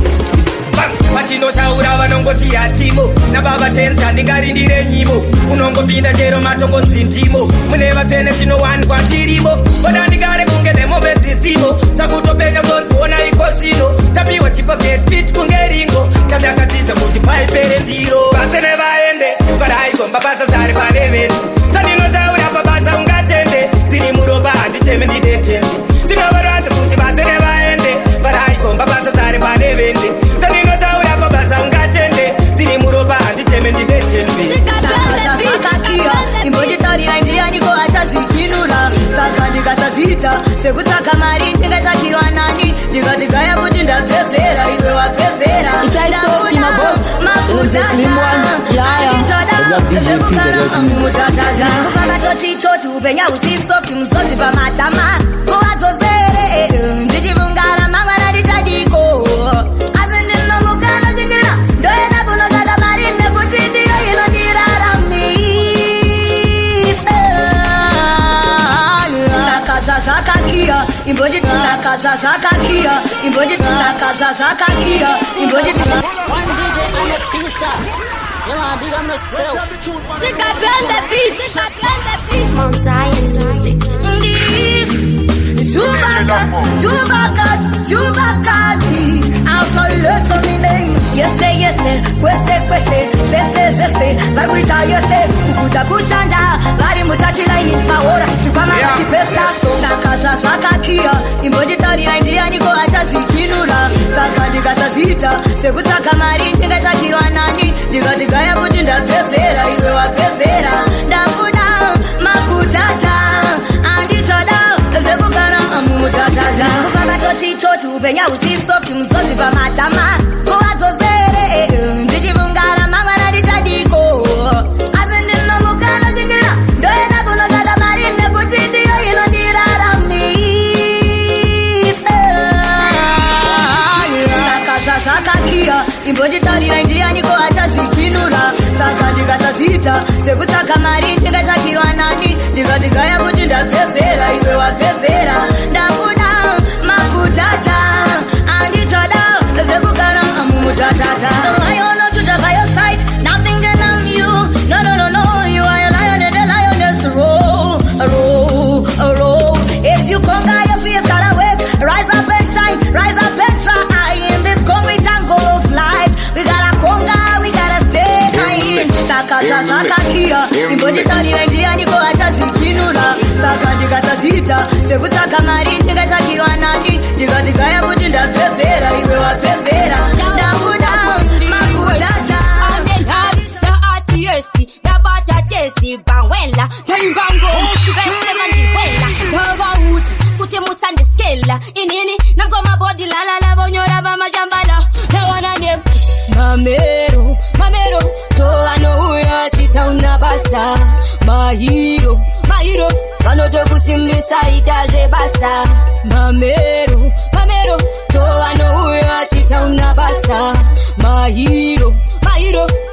Vachinotaura vanongoti yatimo Nabavatenza ndingarindire nyimo Unongopinda chero matongo nzindimo Mune vatene tinowanikwa tirimo Voda ndigare kunge nemove dzisimo Takutopenya zonziona iko zvino Tapiwa chipocket fit kunge ringo Tandakadzidza kuti paipere ndiro Vatene vaende Varaiko babasa sari baleveni Saninotaura babasa ungatende Siri muroba handiteme ndidetende Tinavaradza kuti vatene vaende Varaiko babasa sari baleveni Saninotaura babasa ungatende Siri muroba handiteme ndidetende Imbojitarira ndiani ko achazvikinura Saka ndikasazvita Sekutaka mari ndingatakirwa nani is a slim one. Yeah. I love DJ Finger, let me know. Kufaka chochichotu penya usisofi mzozi pa matama kuwazozere ndijivungara mama na ditadiko azindino mukana jingina ndoena kunozaga marine kutindiyo inondirarami Shakakia, imbodi Shaka Shakakia, imbodi Shaka Shakakia, imbodi one DJ and a pizza. You wanna big on myself. Sick up on the beat. Mount Zion music. Jubakati. I'll call you to me name. Yes, queste. Barbuita, yes, Ukuta Kushanda. Vari mutachi laini, maora, shukama na chipesta. Shakakia, imbodi tari na india niko acha shikinura. Saka nikasasita, sekutaka mari, nikasakirwa nani. Digaya kutinda pesera, iwe wa pesera. Ndakuna, makutata. Anditoda, zekukana amutataja. Kufaka chochichotu, penya usisofi mzozi pa matama. Kuwazozere, ndijivungara mama na ditadiko. Azindino mukana jingina, ndoena kunozaga marine kutindiyo inondirarami. Shakakia, imbodi tari na india niko acha shikinura. Saka nikasasita, sekutaka mari, nikasakirwa nani. Digaya kutinda pesera, iwe wa pesera. Ndakuna, makutata. Anditoda, zekukana amutata. Lion to the by your side, nothing can harm you. No, you are a lion and a lioness. Roll. If you conquer your fears, gotta wave. Rise up and shine, rise up and try. In this concrete tangle of life, we gotta conquer, we gotta stay high. Shakakia, imbodi tani na india niko acha shikinura. Saka nikasasita, sekutaka mari, nikasakirwa nani. Digaya kutinda pesera, iwe wa pesera. Ndakuna, makutata. Dabata tesi bawela Taimbango Vese mandiwela Tava uti Kute musande skela Inini Nangoma body la la la Vonyora va majambala Nawana ne Mamero Toa no uya chita unabasa Mahiro Vanoto kusimbisa itaje basa Mamero Toa no uya chita unabasa Mahiro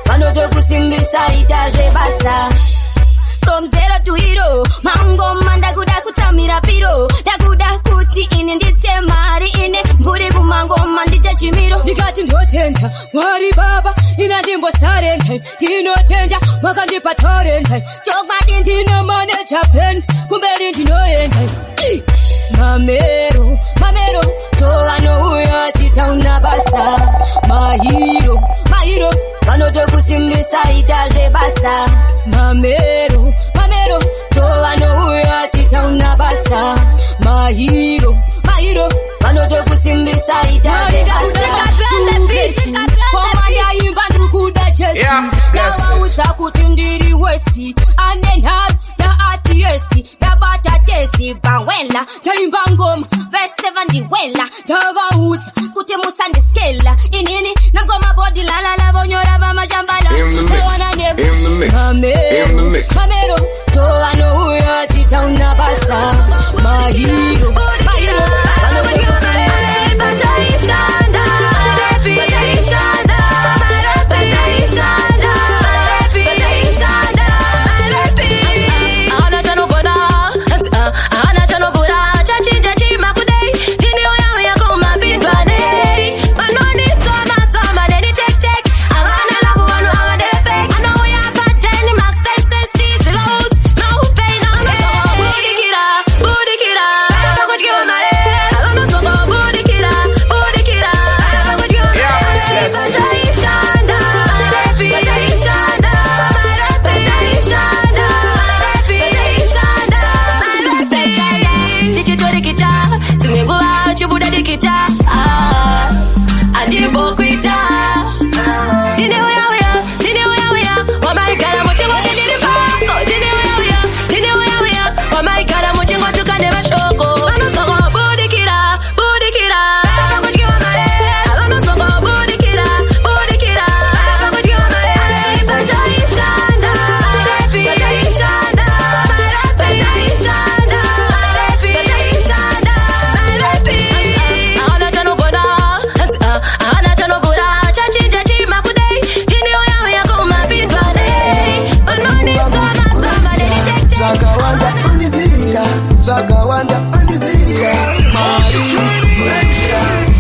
Vanoto kusimbisa itaje basa From zero to hero Mango manda kuda kutamira piro Dakuda kuti ini ndite mari ine Mvuri kumango mandite chimiro Nikati ndotenda Wari baba ina jimbo sarente Dino tenda Wakandipa torente Chokmadi ndina manager pen Kumberi ndino ente Mamero Toa no uya chita unabasa Mahiro Vanoto kusimbisa itaje basa Mamero Toa no uya chita unabasa Mahiro Vanoto kusimbisa itaje basa Komanya imba nrukuda chesi Nawa usa kutindiri wesi Anenhar na atiesi Dabata tesi bawela Taimba ngoma Vese vandiwela Tava uti Kute musande skela Inini Nangoma body la la la Vonyora va majambala Nawana ne Mamero Toa no uya chita unabasa Mahiro Vanoto kusimbisa Bataishanda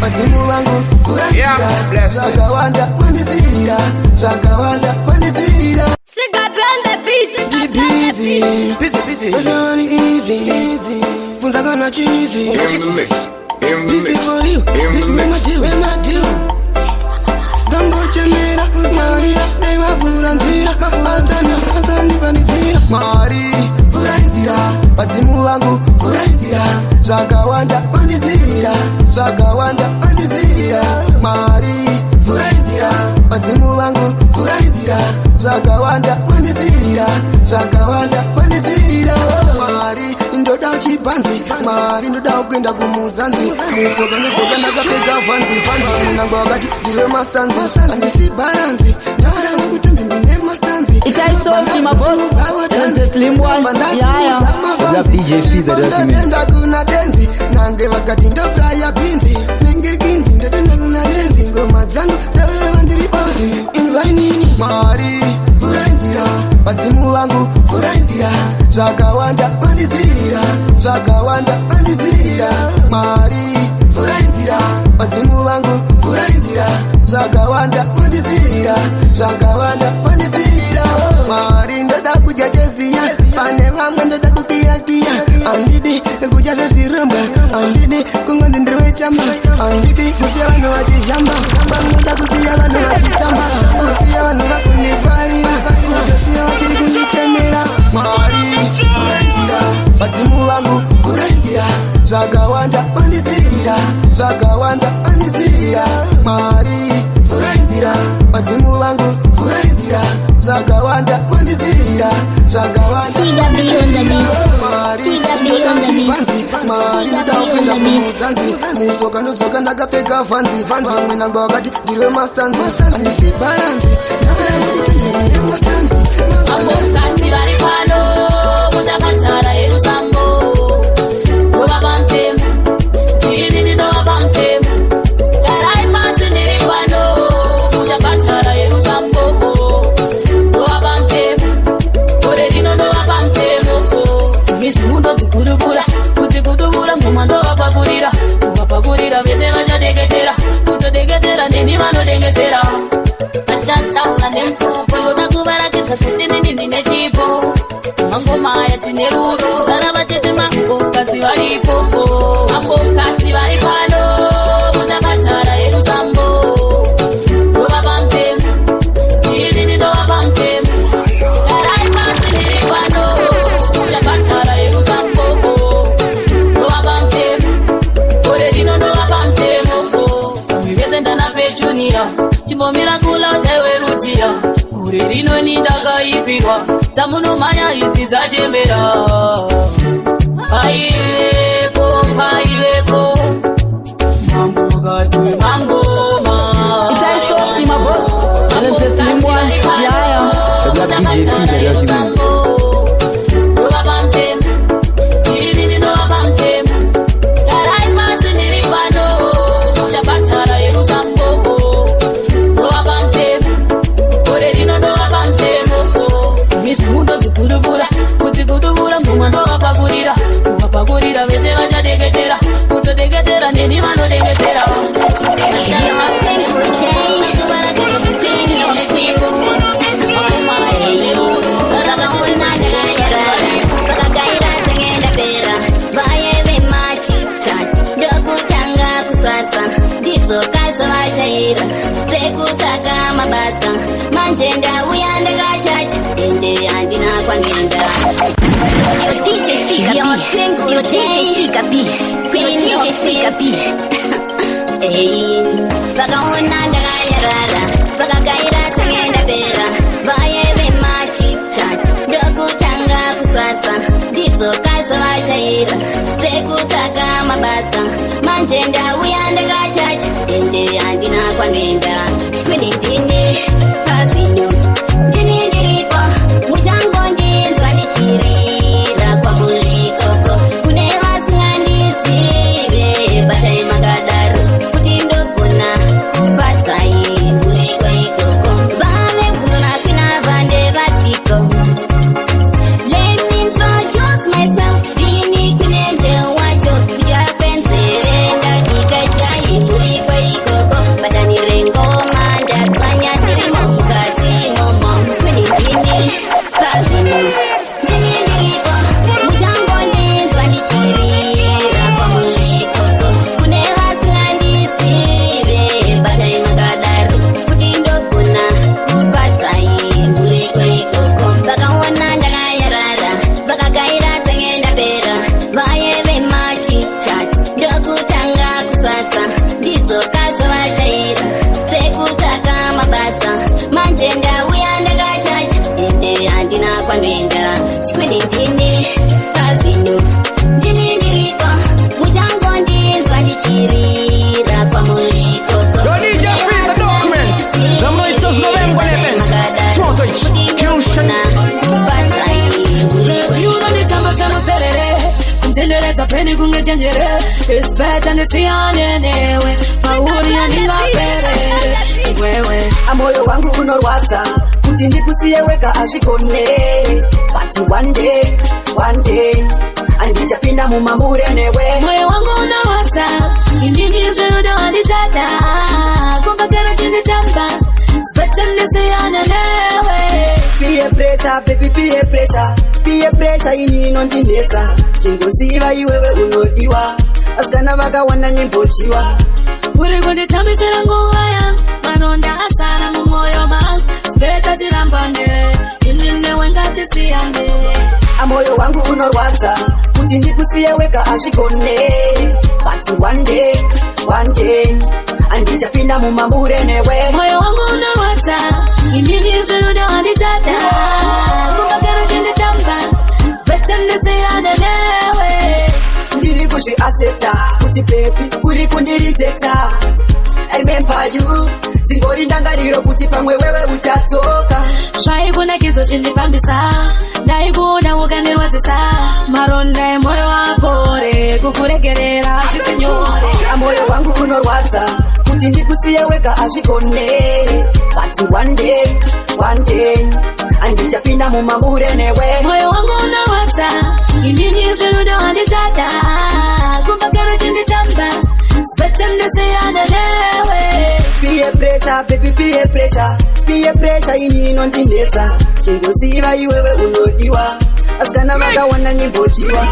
wazimu wangu furahira zakawanda mandizirira zakawanda mandizirira busy easy funza kana cheesy busy for you busy with my deal Dambo chemera Maria Nema furanzira Azani vanizira Mari furanzira Wazimu wangu furanzira Zakawanda mandizirira Zakawanda mandizirira Mari furanzira Wazimu wangu furanzira Zakawanda mandizirira Zakawanda mandizirira Mari ndoda chipanzi Mari ndoda kwenda kumuzanzi Soga nakapeka fanzi Munango wakati dire mastanzi Andisi baranzi Nara wakutanzi ndine mastanzi Itai soft my boss Tense slim boy Yeah Love DJ Caesar Tenda kuna tenzi Nange wakati ndo fraya binzi Nengiri kinzi ndo tenda kuna tenzi Ngoma zangu dawe wandiri ozi Invainini Mari furainzira Wazimu wangu furainzira Zakawanda mandizirira Zakawanda mandizirira Mari furainzira Wazimu wangu furainzira Zakawanda mandizirira Zakawanda mandizirira Mari ndoda kujachezia Pane mamwe ndoda kukiakia Andidi kujacheziramba Andidi kungondindiriwe chamba Andidi kusia wano wachishamba Ndoda kusia wano wachitamba Kusia wano wakunifarira Kusia wakiri kunitemera Mari furainzira Wazimu wangu furainzira Zakawanda mandizirira Zakawanda mandizirira Mari furainzira Wazimu wangu furainzira Zakawanda mandizirira Zakawanda Siga beyond the beat Siga beyond the beat Mari ndoda kumuzanzi Musoka nusoka nakapeka fanzi Fanzi namba wakati dire mastanzi Andisi baranzi Nara wakutanzi ndine mastanzi Ambosanzi bari pano Mutakatara erusambo Kuba bantem Tini ndo bantem Garai pasi niri pano Mutakatara erusambo Kuba bantem Kore dino ndo bantem Mishundo zikudubura Kuzikudubura Mumando wapagurira Wapagurira Vese vajadegetera Kutodegetera Nini mano dengesera Ashataula nemtupo Yotakubara kisa kutini nini tipo Mangoma ya tineruru Zana batete mambo Kazi walipo Mambo kazi walipano Mutakatara erusambo Kuba bantem Chini ndo bantem Garai pasi niripano Mutakatara erusambo Kuba bantem Kore dino ndo bantem Mwiveze ndana pechunira Chimbomira kula utewerujira Kure rino nindakaipirwa Tamunomanya idzi dzachembera Paivepo, paivepo Mambo katwe mangoma Itai soft my boss Tense slim boy Yeah Love DJ Caesar Kuba bantem Tini ndo bantem Garai pasi niripano Mutakatara erusambo Kuba bantem Kore dino ndo bantem Mishundo zikudubura Kuzikudubura Mumando wapagurira Wapagurira Vese vajadegetera Kutodegetera Nini mano dengesera Tekutaka mabasa Manjenda uyandega chachu Ende andina kwa nenda Yo DJ Sika B Yo DJ Sika B Queen DJ Sika B Hey Baka unandega yarara Baka gaira tengenda bera Baye we machi chat Dokutanga kusasa Diso kasho wachaira Tekutaka mabasa Manjenda uyandega chachu Ende andina kwa nenda Shkwini dini Pasino Dini diripa Mujango ndinzwa nichirira Kwa muri koko Kunewa singandi sibe Badai magadaru Kutindo kuna Kupatai Muri kwa ikoko Vame kuna kina vande vatiko Let me introduce myself Dini kunenje wacho Kuja pense Venda kika ndichenjere. It's better ndisiyane newe, pauri andingapere wewe. Moyo wangu unorwadza kuti ndikusiye wega azvikone, but one day andichapinda mumamure newe. Moyo wangu unorwadza indini zverudo andichada kumbakana chinditamba better ndisiyane newe. Peer pressure baby, peer pressure ini inondinetsa. Chingoziva iwewe unodiwa, asikana vakawana nimbochiwa. Uri kunditambisira nguva yangu, maronda asara mumwoyo mangu. Better tirambane, ini newe ngatisiyane. Moyo wangu unorwadza kuti ndikusiye wega azvikone, but one day andichapinda mumamure newe. Moyo wangu unorwadza indini zverudo andichada kumbakana chinditamba better ndisiyane newe. Ndiri kuzviaccepta kuti baby uri kundirijecta. I remember you, zingori ndangariro kuti pamwe wewe uchadzoka. Zvaikunakidzo chindifambisa, ndaikuda ukandirwadzisa. Maronda emoyo apore, kukuregerera chisinyore. Moyo wangu unorwadza kuti ndikusiye wega azvikone, but one day andichapinda mumamure newe. Moyo wangu unorwadza indini zverudo andichada kumbakana chinditamba better ndisiyane newe. Peer pressure baby, peer pressure ini inondinetsa. Chingoziva iwewe unodiwa, asikana vakawana nimbochiwa.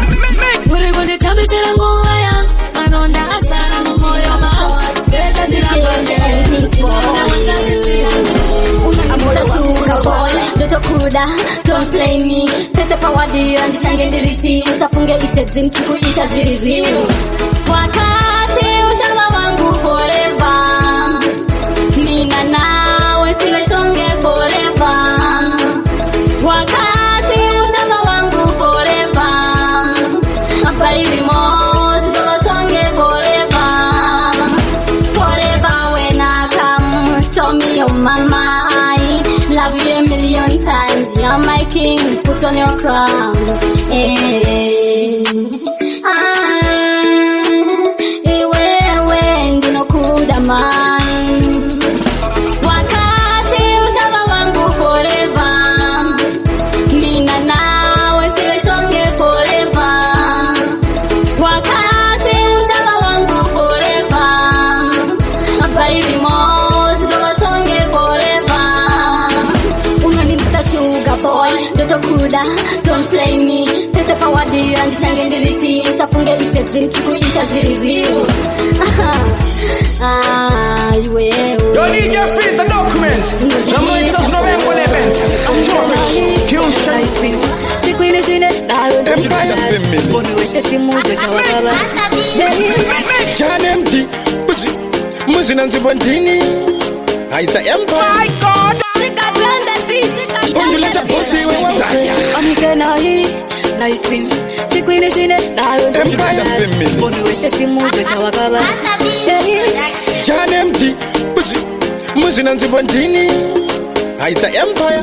Uri kunditambisira nguva yangu, maronda asara mumwoyo mangu. Better tirambane, Kuda, don't play me. Tete pawadi andichange ndiriti, utafunge ite dream tukuita jiri. Wakati uchama wangu forever, nina nawe siwe songe forever. Wakati uchama wangu forever, baby mo siwe songe forever. Forever when I come, show me your mama. Love you a million times, you're my king, put on your crown. Iwewe ndinokuda man. Wakati uchama wangu forever, nina nawe siwe songe forever. Wakati uchama wangu forever, baby mo siwe songe forever. Sugar boy, Kuda, don't play me. Tete pawadi andichange ndiriti, utafunge ite dream tukuita jiri. Iwewe. Yo need your feet the document. Jamaica's November 11th. George, Houston. Chikwini shine, Empire. Boni wese simujo chawakaba. Chan empty. Muzina nzibondini. Aita Empire. My God. I'm saying nice film. Chikwini shine, Empire. Boni wese simujo chawakaba. Chan empty. Muzina nzibondini. Aita Empire.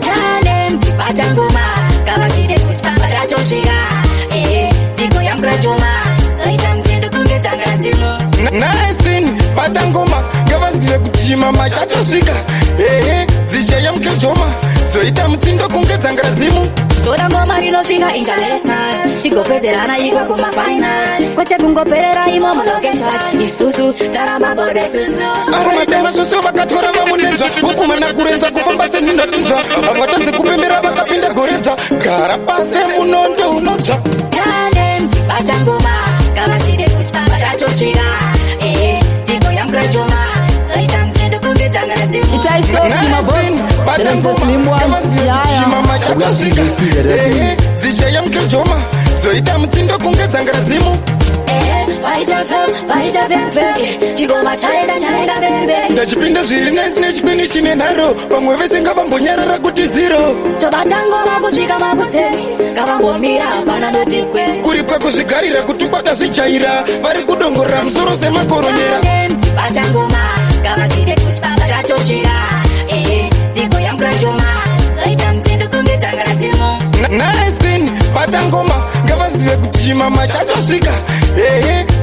Chan empty. Pachangoma. Kabakide kuchpamba chachoshika. Ziko ya mkrajoma. Soita mtindo kungetanga zimu. Nice thing. Patangoma. Gavazive kuchima machatosvika. Zije ya mkrajoma. Soita mtindo kungetanga zimu. Toda ngoma rinosvika international. Chigopedzerana iko kuma final. Kwete kungoperera imo location. Isusu taramba bode susu. Aromatema susu vakatora vamunenza. Hukumana kurenza kufamba seninotunza. Avatazi kupembera vakapinda gorenza. Gara pase munondo unodza. Challenge pachangoma. Kabaside kuchpamba chachosvika. Ziko ya mkrajoma. Soita mtindo kungetanga zimu. Itaisoft my boss. Tell them slim one. Zije ya mkrajoma. Soita mtindo kungetanga zimu. Ndachipinda zviri nice nechipini chine nharo. Vamwe vese ngavambonyarara kuti zero. Tobatangoma kusvika makuseni. Ngavambomira hapana ndotikwe. Kuri pakuzvigarira kutubata zvijaira. Vari kudongorera musoro semakoronyera. Batangoma ngavazide kuchpamba chachosvika. Ziko ya mkrajoma. Soita mtindo kungetanga zimu. Nice thing. Batangoma ngavazive kuti chimama chatosvika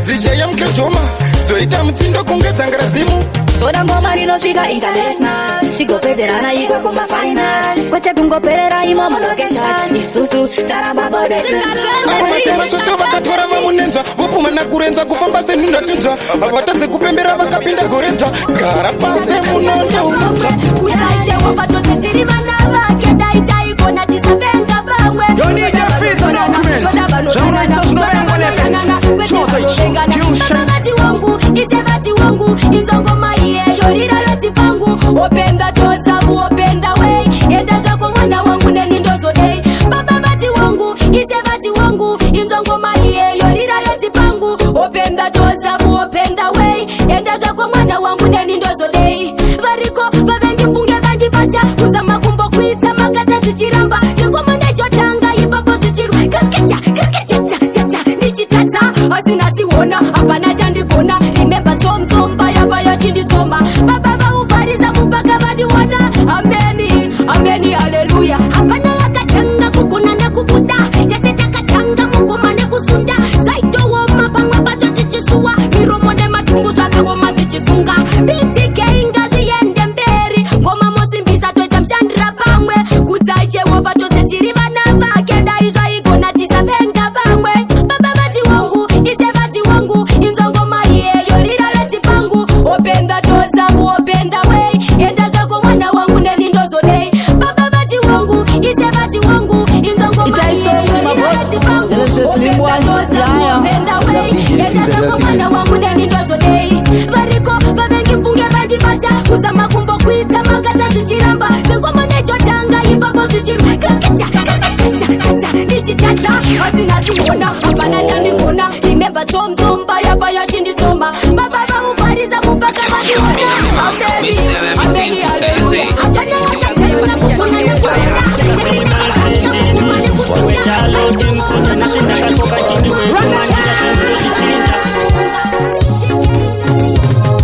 zichaya mukejoma zoita mutsindo kunge dzangaradzimu toda ngoma rinosvika international tigopedzerana ika kumafinal kwete kungoperera imomo location isusu taramabadoreavasemasoso vakatora vamunenza vopumana kurenza kufamba senhundatunza avatadze kupembera vakapinda goredza gara pasi munondouka kudaijehovha tose tiri vana vake daitaikona tisavenga vamwe vati wangu ishevati wangu inzongoma iyeyo rirayoti pangu openda tozavu openda wei enda zvako mwana wangu nenindozodei baba vati wangu ishevati wangu inzongoma iyeyo rirayoti pangu openda tozavu openda wei enda zvako mwana wangu nenindozodei variko vavengifunge vandibata kuzama kumbokwidza makata zvichiramba chikomanda chotanga ipapo zvichirwa ndichitadza asina siona hapana chandigona rimemba tsomtsomba yabaya chinditsoma baba vauvhariza mupaka vadiwana ameni ameni haleluya hapana vakatanga kugona nekubuda chese takatanga mugoma nekusunda zvaitowoma pamwe pacho tichisuwa miromo nematumbu zvakaoma zvichisunga bitikeinga zviende mberi ngoma mosimbisa toita mushandira pamwe kudzai jehovha tose tiri vana vake dai zvaigona tisavenga vamwe baba vati wangu ishevati wangu inzongoma iyeyo rirayoti pangu openda tozavu openda wei enda zvako mwana wangu nenindozodei baba vati wangu ishevati wangu inzongoma iyeyo rirayoti pangu openda wei enda zvako mwana wangu nenindozodei variko vavengifunge vandibata kuzama kumbokwidza makata zvichiramba chengoma nechotanga ipapo zvichirwa ndichitata asina siona hapana chandigona rimemba tsomtsomba yabaya chinditsoma baba vauvhariza mupaka vadiwana ameni ameni haleluya hapana vakatanga kugona nekubuda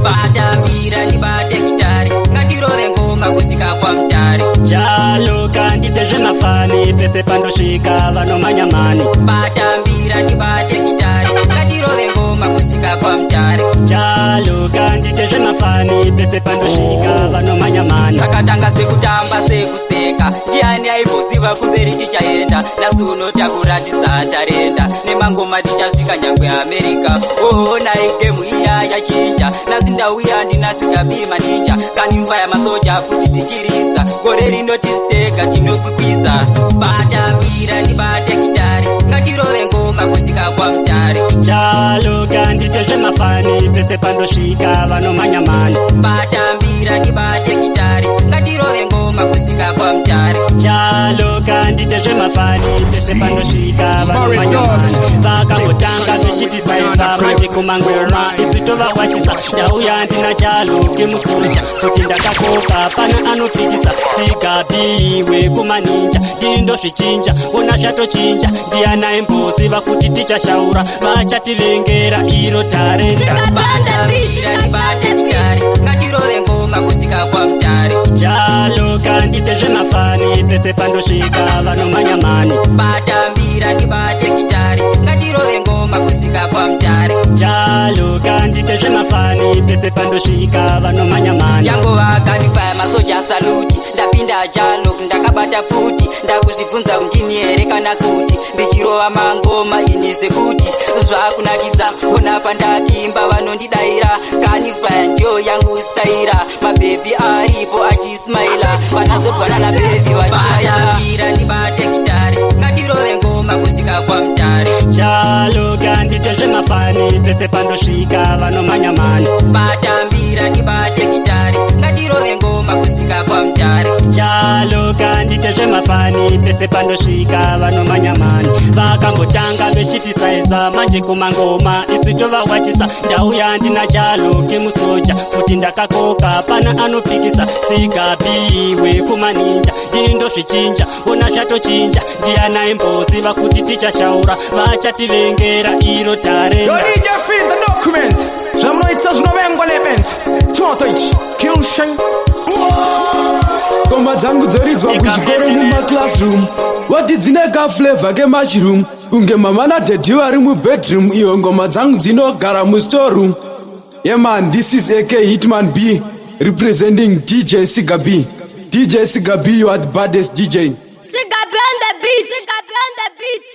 Badamira ndibate kitari ngatirore ngoma kusvika kwamutare chalo kandite zvenafani pese pandosvika vanomanyamani batambira ndibate kitari ngatirore ngoma kusvika kwamutare chalo kandite zvenafani pese pandosvika vanomanyamani takatanga sekutamba sekuseka ndiani aimboziva kumberi tichaenda nasuno takuratidza tarenda nemangoma tichasvika nyangwe amerika oonai gemu iya yachinja nasi ndauya ndinasikabima ninja kanimba yamasoja futi tichiridza gore rinotistega tinokwikwidza batambira ndibate kitari ngatirove ngoma kusvika kwamutare chalo kandite zvemafani pese pandosvika vanomanyamani batambira ndibate kitari ngatirove ngoma kusvika kwamutare chalo kandite zvemafani pese pandosvika vanomanyamani vakangotanga vechitisaisa manje kumangoma isitovawachisa ndauya ndina chalo kemusoja futi ndakakopa pana anopikisa sigabiwe kumaninja ndindozvichinja ona zvatochinja ndiana imboziva kuti tichashaura vachativengera iro tarenda ngatirove ngoma kusvika kwamutare chalo kandite zvemafani pese pandosvika vanomanyamani batambira ndibate kitari ngatirove ngoma kusvika kwamutare chalo kandite zvemafani pese pandosvika vanomanyamani yango vakanifaya masoja saluti ndapinda jalo ndakabata futi ndakuzvibvunza kundini here kana kuti ndichirova mangoma ini zvekuti zvakunakidza ona pandakimba vanondidaira kanifaya ndio yangu staira mabhebi aripo achismaila vanazobwana nabhebi vachibayambira ndibate kitari ngatirove ngoma kusvika kwamutare chalo kandite zvemafani pese pandosvika vanomanyamani batambira ndibate kitari ngatirove ngoma kusvika kwamutare chalo kandite zvemafani pese pandosvika vanomanyamani vakangotanga vechitisaisa manje kumangoma isitovawachisa ndauya ndina chalo kemusoja futi ndakakoka pana anopikisa sigabiwe kumaninja ndindozvichinja ona zvatochinja ndiana imboziva kuti tichashaura vachativengera iro tarenda zvamunoita zvinovengwa nebent choto ichi kilshan ngoma dzangu dzoridzwa kuchikoro mumaklasroom wati dzine kaflavor kemushroom kunge mama nadhedhi vari mubedroom iyo ngoma dzangu dzinogara mustoreroom. Yeah man, this is AK Hitman B representing DJ Siga B. DJ Siga B, you are the baddest DJ. Siga B on the beat.